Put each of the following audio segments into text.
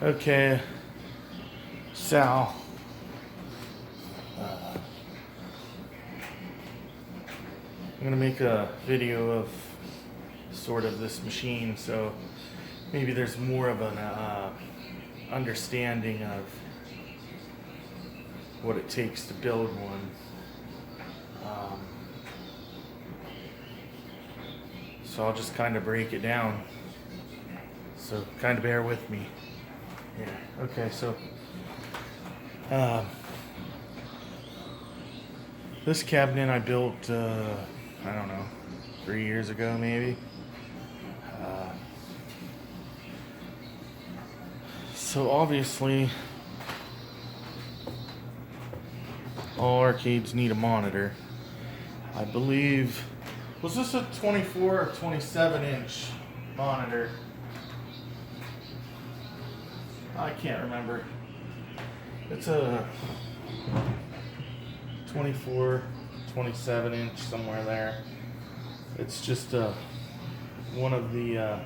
Okay, Sal. I'm gonna make a video of sort of this machine, so maybe there's more of an understanding of what it takes to build one. So I'll just kind of break it down. So kind of bear with me. Yeah. Okay. So this cabinet I built, I don't know, 3 years ago maybe. So obviously, all arcades need a monitor. I believe, was this a 24 or 27 inch monitor? I can't remember. It's a 24, 27 inch, somewhere there. It's just one of the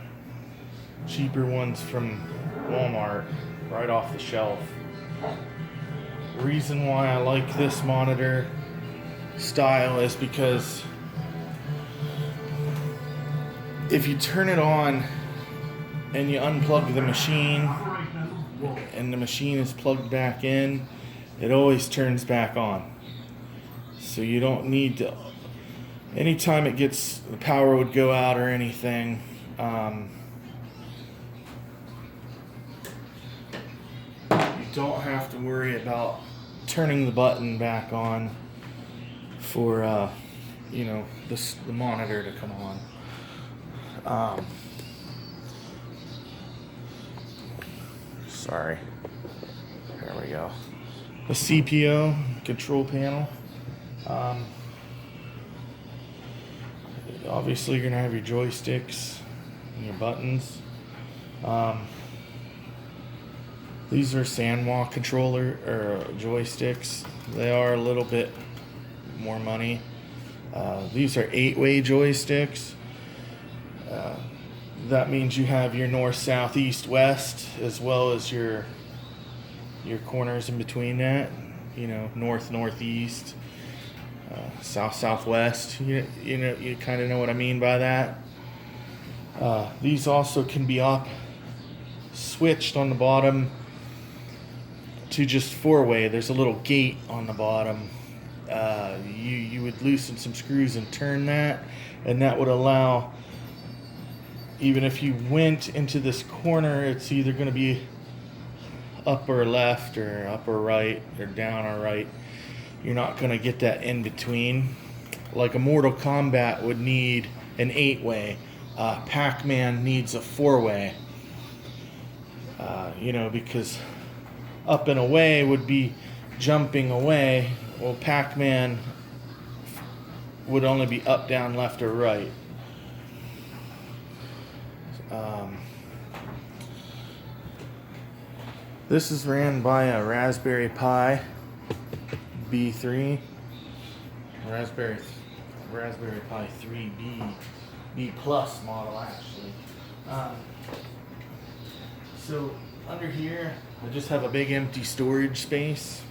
cheaper ones from Walmart, right off the shelf. The reason why I like this monitor style is because if you turn it on and you unplug the machine and the machine is plugged back in, it always turns back on. So you don't need to, anytime it gets, the power would go out or anything, you don't have to worry about turning the button back on for the monitor to come on. Sorry. There we go. The CPO control panel. Obviously, you're gonna have your joysticks and your buttons. These are Sanwa controller or joysticks. They are a little bit more money. These are 8-way joysticks. That means you have your north, south, east, west, as well as your corners in between that. You know, north, northeast, south, southwest. You kind of know what I mean by that. These also can be switched on the bottom to just 4-way. There's a little gate on the bottom. You would loosen some screws and turn that, and that would allow, even if you went into this corner, it's either going to be up or left or up or right or down or right. You're not going to get that in between. Like a Mortal Kombat would need an 8-way. Pac-Man needs a 4-way. Because up and away would be jumping away. Well, Pac-Man would only be up, down, left, or right. This is ran by a Raspberry Pi B3, Raspberry Pi 3B, B plus model actually. So under here, I just have a big empty storage space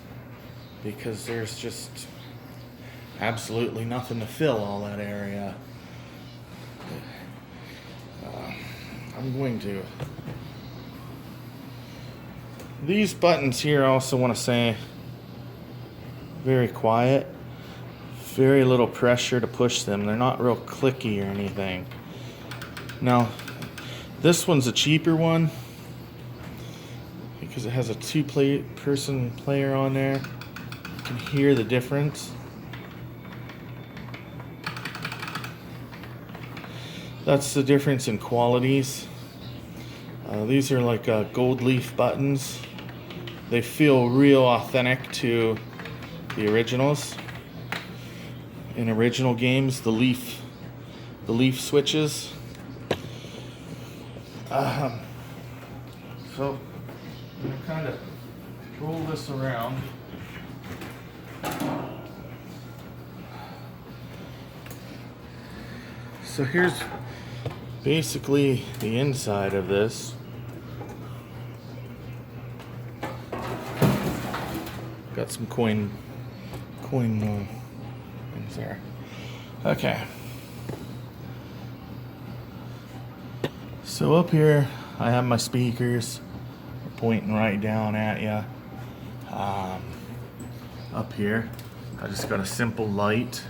because there's just absolutely nothing to fill all that area. I'm going to. These buttons here, I also want to say, very quiet, very little pressure to push them. They're not real clicky or anything. Now, this one's a cheaper one because it has a two-person player on there. You can hear the difference. That's the difference in qualities. These are like gold leaf buttons. They feel real authentic to the originals. In original games, the leaf switches. So I'm gonna kind of roll this around. So here's basically the inside of this. Got some coin things there. Okay. So up here, I have my speakers pointing right down at you. Up here, I just got a simple light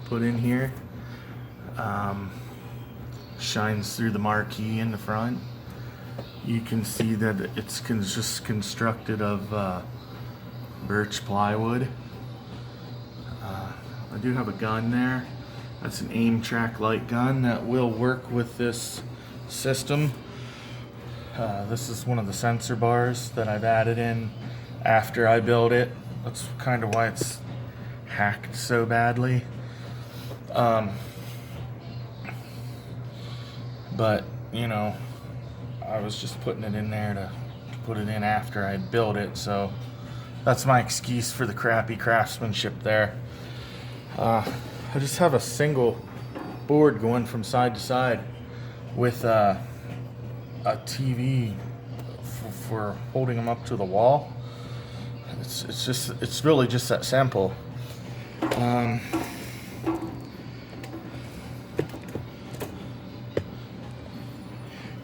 put in here. Shines through the marquee in the front. You can see that it's just constructed of birch plywood. I do have a gun there. That's an aim track light gun that will work with this system. This is one of the sensor bars that I've added in after I built it. That's kind of why it's hacked so badly. But, you know, I was just putting it in there to put it in after I built it, so that's my excuse for the crappy craftsmanship there. I just have a single board going from side to side with a TV for holding them up to the wall. It's really just that simple.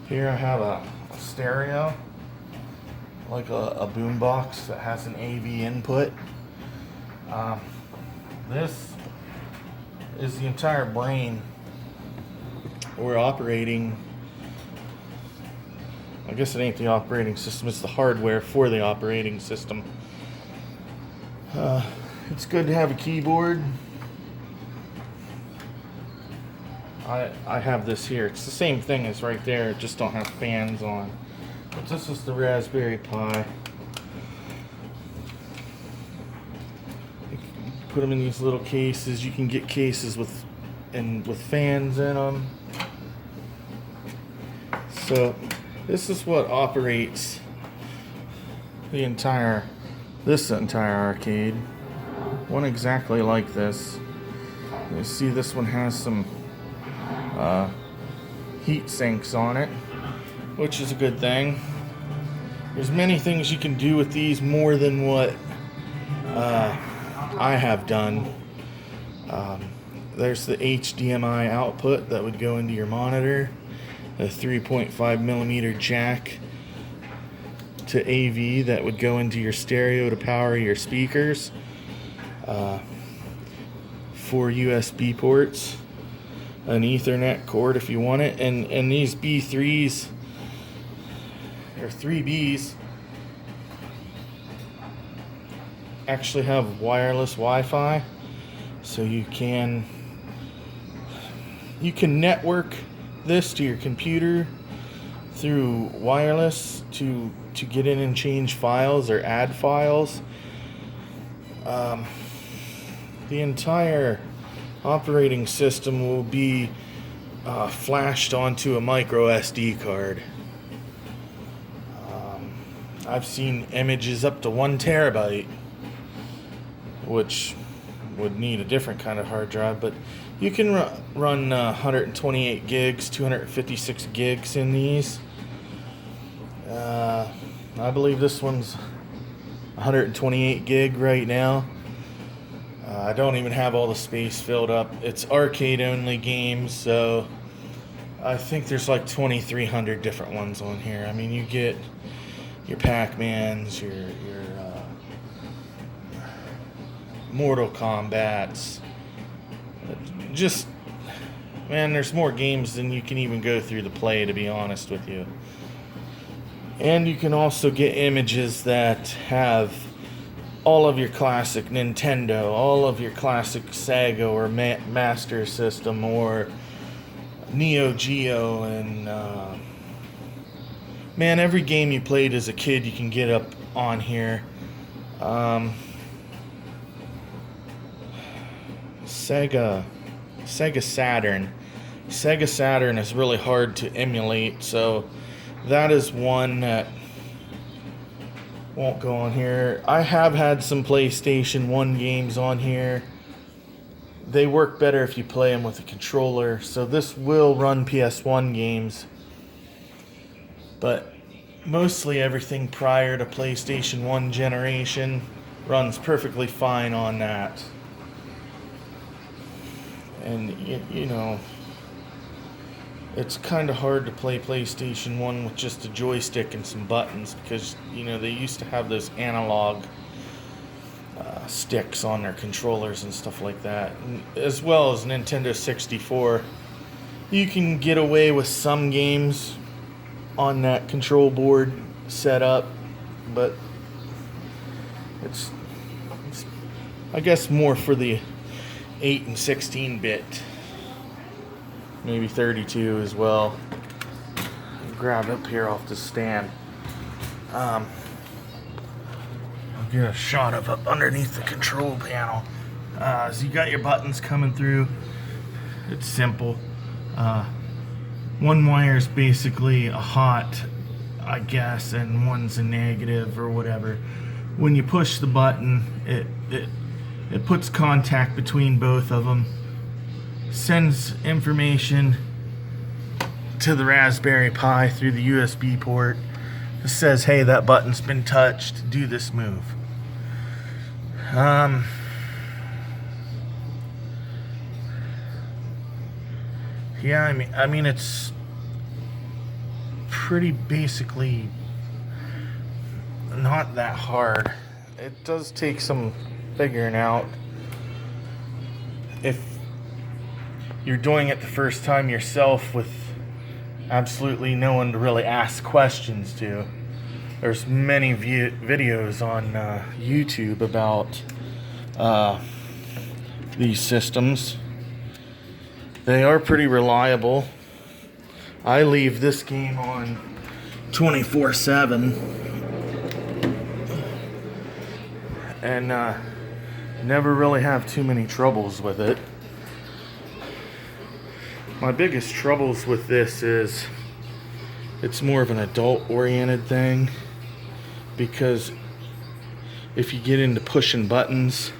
Here I have a stereo, like a boom box that has an AV input. This is the entire brain we're operating. I guess it ain't the operating system, it's the hardware for the operating system. It's good to have a keyboard. I have this here. It's the same thing as right there, it just don't have fans on. But this is the Raspberry Pi. You put them in these little cases. You can get cases with fans in them. So this is what operates this entire arcade. One exactly like this. You see this one has some heat sinks on it, which is a good thing. There's many things you can do with these more than what I have done. There's the HDMI output that would go into your monitor, a 3.5 millimeter jack to AV that would go into your stereo to power your speakers, 4 USB ports, an Ethernet cord if you want it, and these B3s or 3Bs actually have wireless Wi-Fi, so you can network this to your computer through wireless to get in and change files or add files. The entire operating system will be flashed onto a micro SD card. I've seen images up to 1 terabyte, which would need a different kind of hard drive, but you can run 128 gigs, 256 gigs in these. I believe this one's 128 gig right now. I don't even have all the space filled up. It's arcade only games, so I think there's like 2,300 different ones on here. I mean, you get your Pac-Mans, your Mortal Kombats. Just, man, there's more games than you can even go through to play, to be honest with you. And you can also get images that have all of your classic Nintendo, all of your classic Sega or Master System or Neo Geo, and man, every game you played as a kid you can get up on here. Sega Saturn. Sega Saturn is really hard to emulate, so that is one that won't go on here. I have had some PlayStation 1 games on here. They work better if you play them with a controller, so this will run PS1 games. But mostly everything prior to PlayStation 1 generation runs perfectly fine on that. And, you know, it's kind of hard to play PlayStation 1 with just a joystick and some buttons because, you know, they used to have those analog sticks on their controllers and stuff like that. And as well as Nintendo 64. You can get away with some games on that control board setup, but it's I guess more for the 8 and 16-bit, maybe 32 as well. Grab up here off the stand. I'll get a shot of up underneath the control panel. So you got your buttons coming through. It's simple. One wire is basically a hot, I guess, and one's a negative or whatever. When you push the button, it puts contact between both of them, sends information to the Raspberry Pi through the USB port. It says, hey, that button's been touched, do this move. Yeah, I mean, it's pretty basically not that hard. It does take some figuring out. If you're doing it the first time yourself with absolutely no one to really ask questions to, there's many videos on YouTube about these systems. They are pretty reliable. I leave this game on 24/7 and never really have too many troubles with it. My biggest troubles with this is it's more of an adult-oriented thing, because if you get into pushing buttons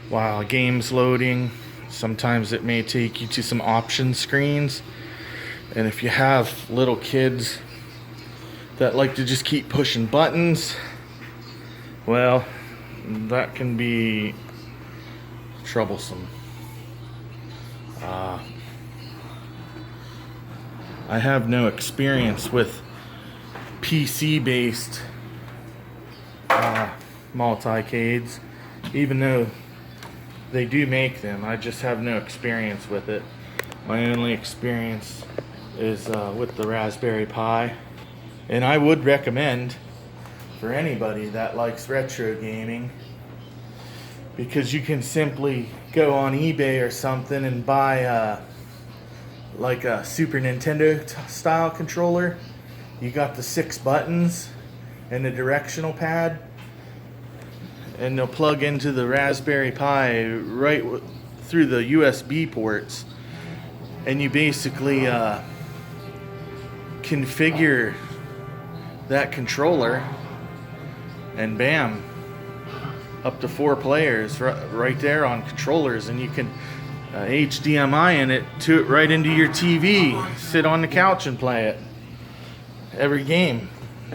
while a game's loading, sometimes it may take you to some option screens. And if you have little kids that like to just keep pushing buttons, well, that can be troublesome. I have no experience with PC-based multicades, even though they do make them. I just have no experience with it. My only experience is with the Raspberry Pi, and I would recommend for anybody that likes retro gaming, because you can simply go on eBay or something and buy like a Super Nintendo style controller. You got the 6 buttons and the directional pad, and they'll plug into the Raspberry Pi right through the USB ports, and you basically configure that controller, and bam, up to 4 players right there on controllers, and you can HDMI in it right into your TV. Sit on the couch and play it. Every game,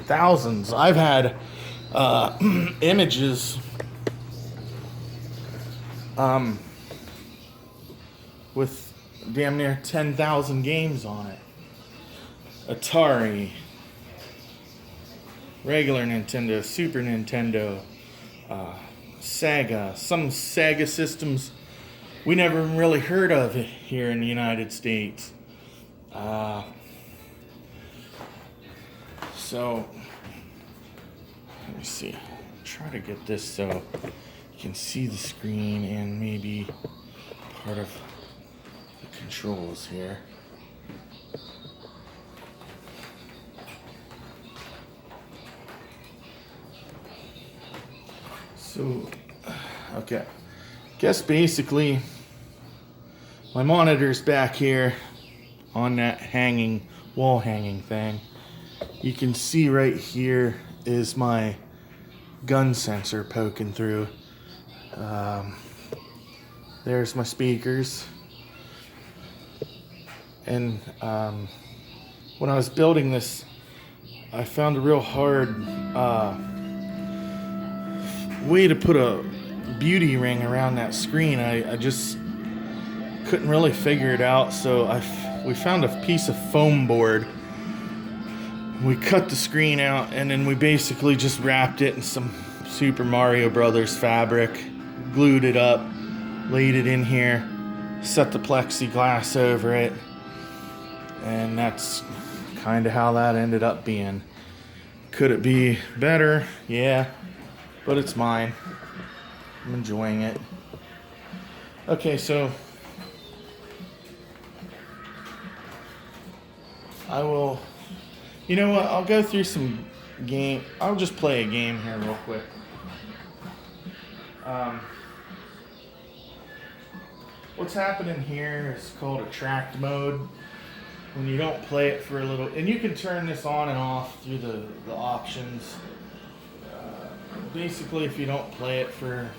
thousands. I've had images with damn near 10,000 games on it. Atari, regular Nintendo, Super Nintendo, Sega, some Sega systems we never really heard of here in the United States. So, let me see. Try to get this so you can see the screen and maybe part of the controls here. So, okay. Guess basically my monitor's back here on that wall hanging thing. You can see right here is my gun sensor poking through. There's my speakers. And when I was building this I found a real hard way to put a beauty ring around that screen. I just couldn't really figure it out, so we found a piece of foam board. We cut the screen out, and then we basically just wrapped it in some Super Mario Brothers fabric, glued it up, laid it in here, set the plexiglass over it, and that's kind of how that ended up being. Could it be better? Yeah, but it's mine. I'm enjoying it. Okay, so I will, you know what, I'll go through some game. I'll just play a game here real quick. What's happening here is called attract mode. When you don't play it for a little, and you can turn this on and off through the options. Basically, if you don't play it for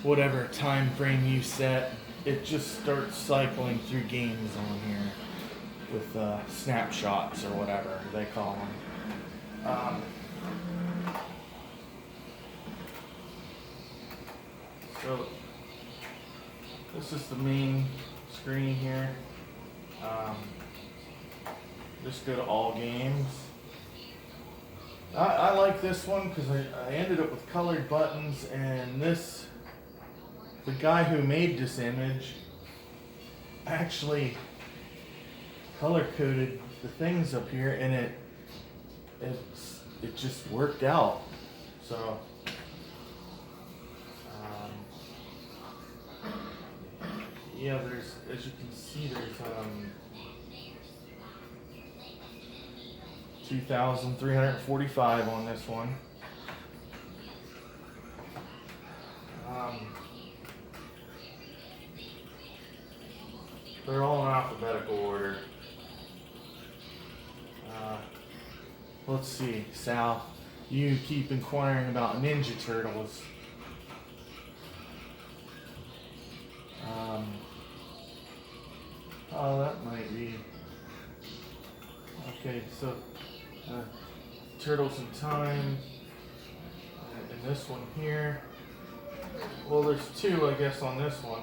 whatever time frame you set, it just starts cycling through games on here with snapshots or whatever they call them. So this is the main screen here. Just go to all games. I like this one because I ended up with colored buttons, and the guy who made this image actually color coded the things up here, and it just worked out. So yeah, there's, as you can see, there's 2,345 on this one. They're all in alphabetical order. Let's see, Sal, you keep inquiring about Ninja Turtles. Oh, that might be. Okay, so Turtles in Time, and this one here. Well, there's two, I guess, on this one.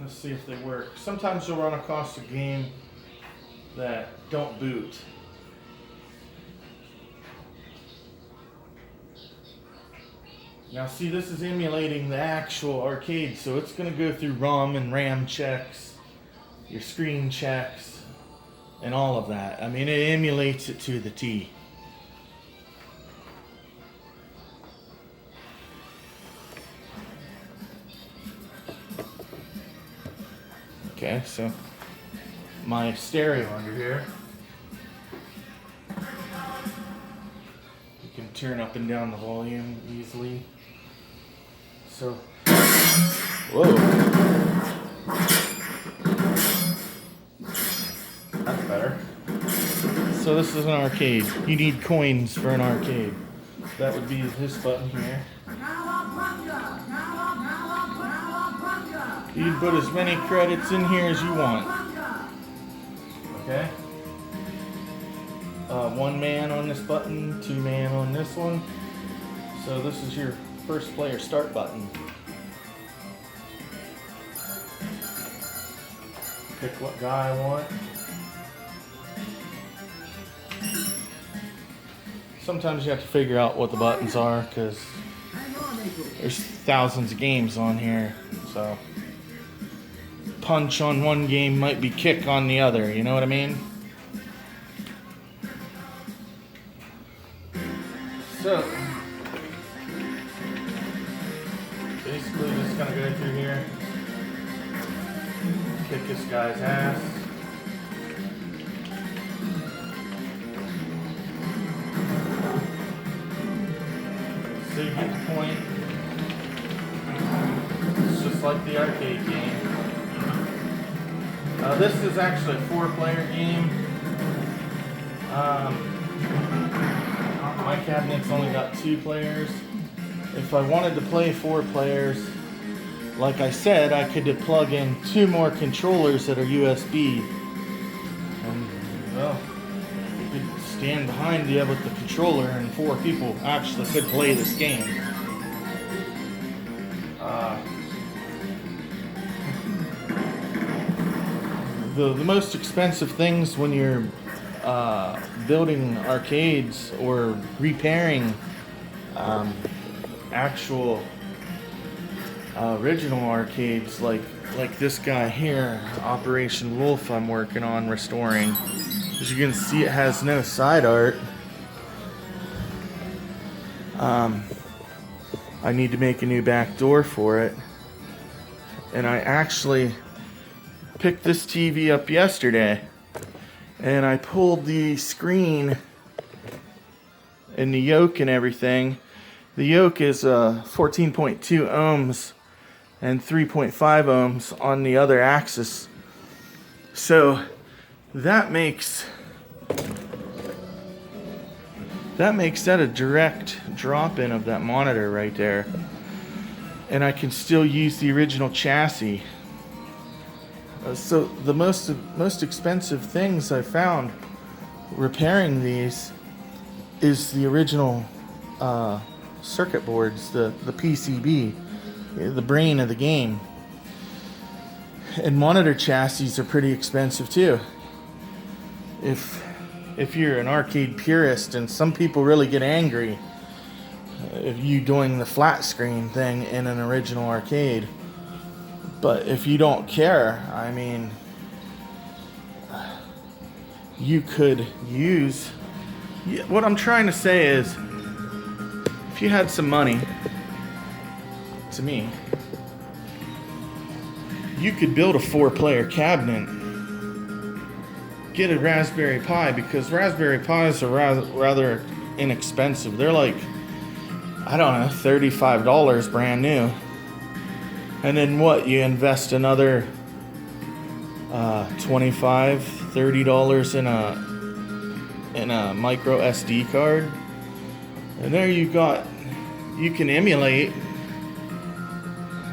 Let's see if they work. Sometimes you'll run across a game that don't boot. Now see, this is emulating the actual arcade, so it's going to go through ROM and RAM checks, your screen checks, and all of that. I mean, it emulates it to the T. Okay, so my stereo under here. You can turn up and down the volume easily. So, whoa. That's better. So this is an arcade. You need coins for an arcade. That would be this button here. You can put as many credits in here as you want. Okay? 1 man on this button, 2 man on this one. So this is your first player start button. Pick what guy I want. Sometimes you have to figure out what the buttons are because there's thousands of games on here. So punch on one game might be kick on the other, you know what I mean? So basically just gonna go through here, kick this guy's ass. So you get the point. It's just like the arcade game. This is actually a 4-player game. My cabinet's only got 2 players. If I wanted to play 4 players, like I said, I could plug in 2 more controllers that are USB. And, well, you could stand behind you with the controller, and 4 people actually could play this game. The most expensive things when you're building arcades or repairing actual original arcades, like this guy here, Operation Wolf, I'm working on restoring. As you can see, it has no side art. I need to make a new back door for it, and I actually picked this TV up yesterday, and I pulled the screen and the yoke and everything. The yoke is 14.2 ohms and 3.5 ohms on the other axis. So that makes that a direct drop-in of that monitor right there. And I can still use the original chassis. So the most expensive things I found repairing these is the original circuit boards, the PCB, the brain of the game. And monitor chassis are pretty expensive too. If you're an arcade purist, and some people really get angry if you doing the flat screen thing in an original arcade. But if you don't care, I mean, you could use... What I'm trying to say is, if you had some money, to me, you could build a 4-player cabinet, get a Raspberry Pi, because Raspberry Pis are rather inexpensive. They're like, I don't know, $35 brand new. And then what? You invest another $25, $30 in a micro SD card, and there you can emulate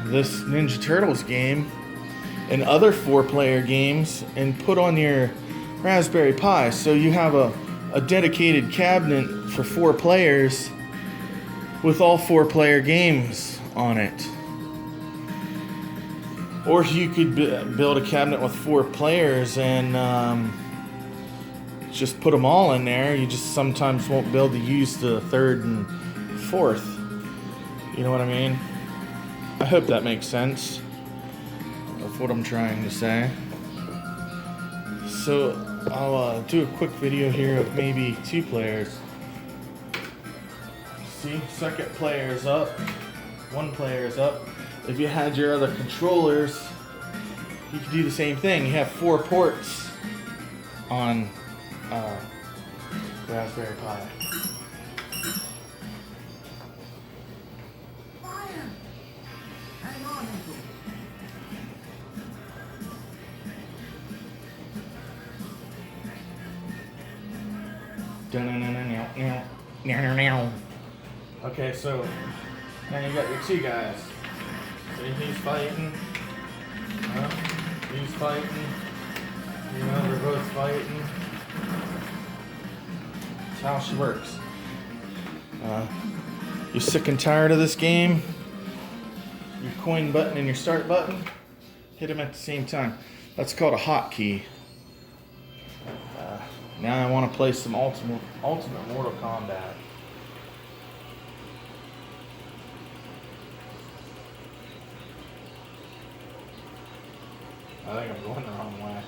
this Ninja Turtles game and other 4-player games and put on your Raspberry Pi. So you have a dedicated cabinet for 4 players with all 4-player games on it. Or you could build a cabinet with 4 players and just put them all in there. You just sometimes won't be able to use the 3rd and 4th. You know what I mean? I hope that makes sense of what I'm trying to say. So I'll do a quick video here of maybe 2 players. See, 2nd player is up, 1 player is up. If you had your other controllers, you could do the same thing. You have 4 ports on Raspberry Pi. Okay, so now you got your 2 guys. See, he's fighting. He's fighting. You know, they're both fighting. That's how she works. You're sick and tired of this game? Your coin button and your start button, hit them at the same time. That's called a hotkey. Now I want to play some Ultimate Mortal Kombat. I think I'm going the wrong way.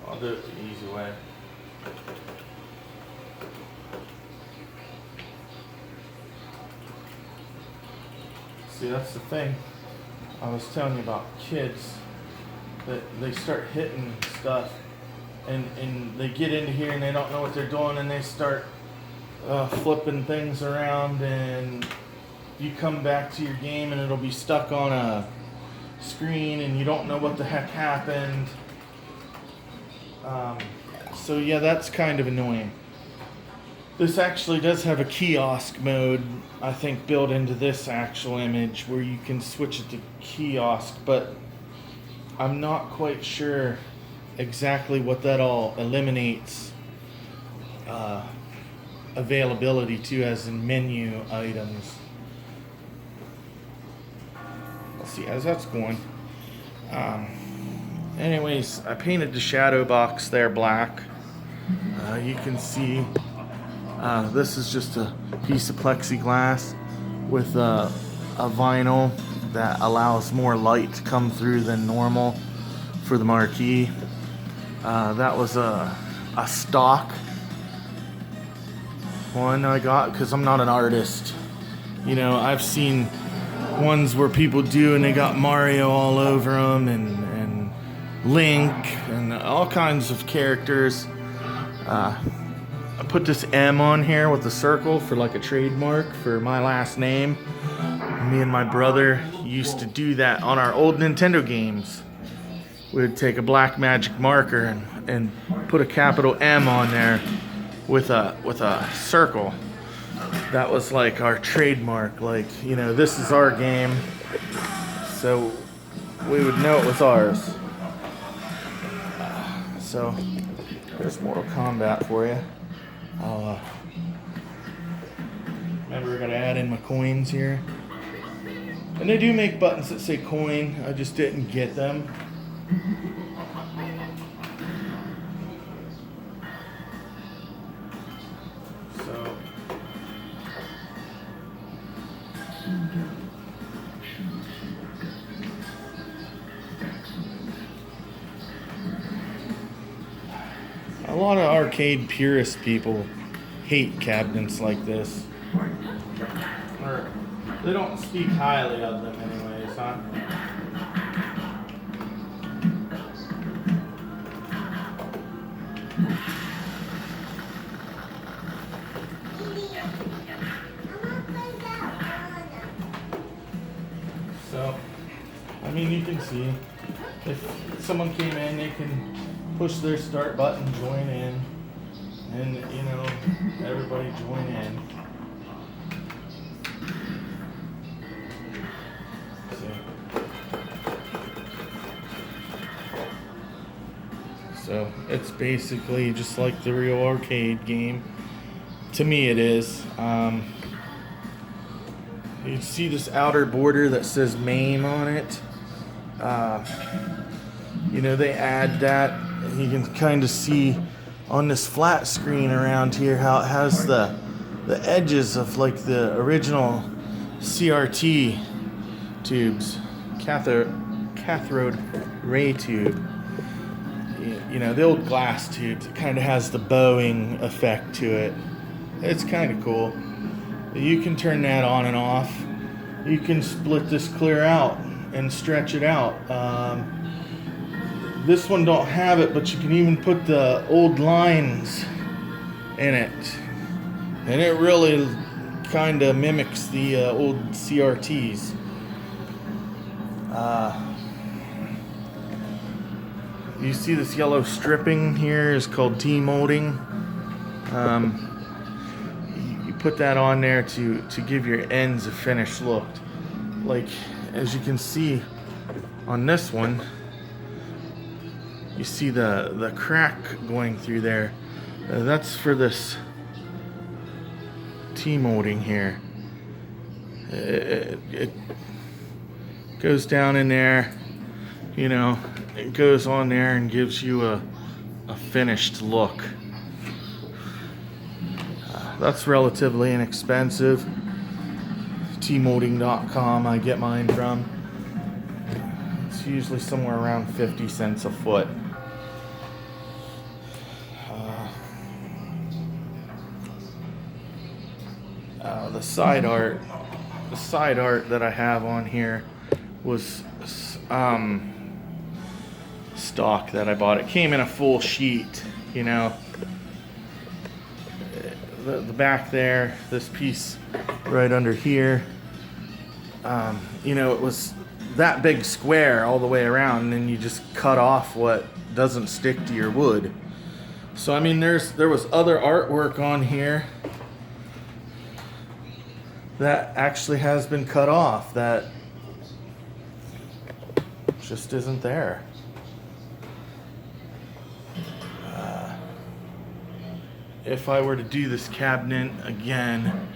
I'll do it the easy way. See, that's the thing I was telling you about kids, that they start hitting stuff and they get into here and they don't know what they're doing, and they start flipping things around, and you come back to your game and it'll be stuck on a screen and you don't know what the heck happened. So yeah, that's kind of annoying. This actually does have a kiosk mode, I think, built into this actual image, where you can switch it to kiosk, but I'm not quite sure exactly what that all eliminates availability to, as in menu items. Let's see as that's going. Anyways, I painted the shadow box there black. You can see this is just a piece of plexiglass with a vinyl that allows more light to come through than normal for the marquee. That was a stock one I got because I'm not an artist. You know, I've seen ones where people do and they got Mario all over them and Link and all kinds of characters. I put this M on here with a circle for like a trademark for my last name. Me and my brother used to do that on our old Nintendo games. We would take a black magic marker and put a capital M on there with a circle. That was like our trademark. Like, you know, this is our game, so we would know it was ours. So there's Mortal Kombat for you. Remember, I gotta add in my coins here. And they do make buttons that say coin. I just didn't get them. So a lot of arcade purist people hate cabinets like this. Or they don't speak highly of them anyways, huh? So, I mean, you can see if someone came in, they can push their start button, join in, and, you know, everybody join in. So it's basically just like the real arcade game. To me it is. You see this outer border that says MAME on it. You know, they add that, and you can kind of see on this flat screen around here how it has the edges of like the original CRT tubes, cathode ray tube. You know, the old glass tubes. It kind of has the bowing effect to it. It's kind of cool. You can turn that on and off. You can split this clear out and stretch it out. This one don't have it, but you can even put the old lines in it, and it really kind of mimics the old CRTs. You see this yellow stripping here is called T-molding. You put that on there to give your ends a finished look. Like, as you can see on this one, you see the crack going through there. That's for this T-molding here. It goes down in there, you know, it goes on there and gives you a finished look. That's relatively inexpensive. Tmolding.com I get mine from. It's usually somewhere around 50 cents a foot. The side art that I have on here was stock that I bought. It came in a full sheet, you know. The back there, this piece right under here, you know, it was that big square all the way around, and then you just cut off what doesn't stick to your wood. So I mean, there was other artwork on here that actually has been cut off that just isn't there. if I were to do this cabinet again,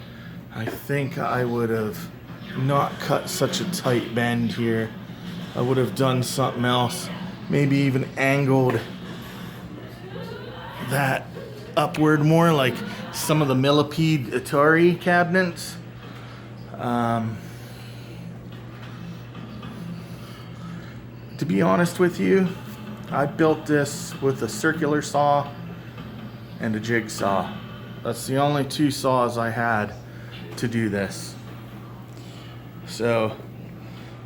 I think I would have not cut such a tight bend here. I would have done something else. Maybe even angled that upward more, like some of the Millipede Atari cabinets. To be honest with you, I built this with a circular saw and a jigsaw. That's the only two saws I had to do this. So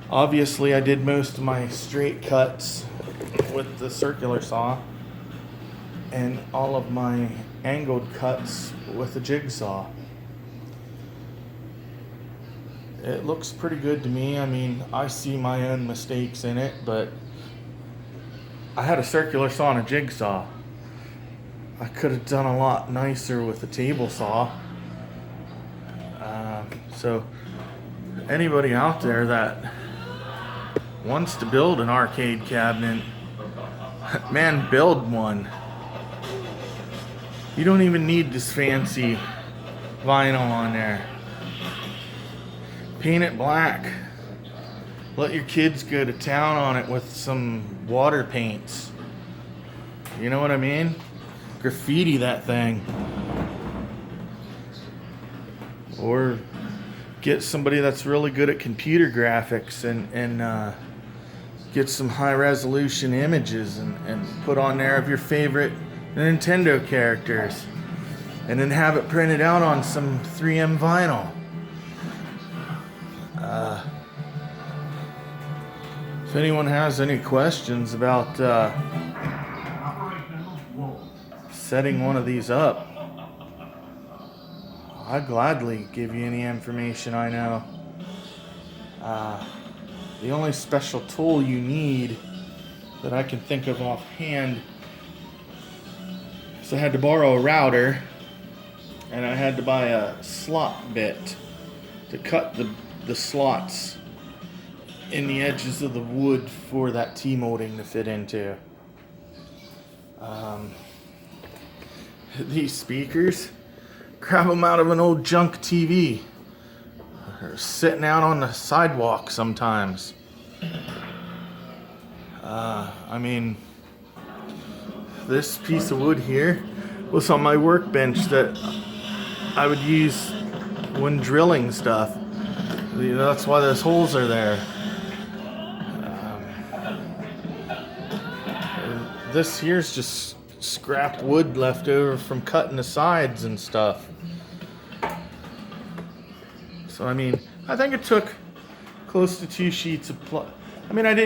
obviously I did most of my straight cuts with the circular saw and all of my angled cuts with the jigsaw. It looks pretty good to me. I mean, I see my own mistakes in it, but I had a circular saw and a jigsaw. I could have done a lot nicer with a table saw. So anybody out there that wants to build an arcade cabinet, man, build one. You don't even need this fancy vinyl on there. Paint it black. Let your kids go to town on it with some water paints. You know what I mean? Graffiti that thing. Or get somebody that's really good at computer graphics and get some high resolution images and put on there of your favorite Nintendo characters. And then have it printed out on some 3M vinyl. If anyone has any questions about setting one of these up, I'd gladly give you any information I know. The only special tool you need that I can think of offhand is I had to borrow a router and I had to buy a slot bit to cut the slots in the edges of the wood for that T-molding to fit into. These speakers, grab them out of an old junk TV. They're sitting out on the sidewalk sometimes. I mean, this piece of wood here was on my workbench that I would use when drilling stuff. That's why those holes are there. This here's just scrap wood left over from cutting the sides and stuff. So I mean, I think it took close to 2 sheets of I mean, I didn't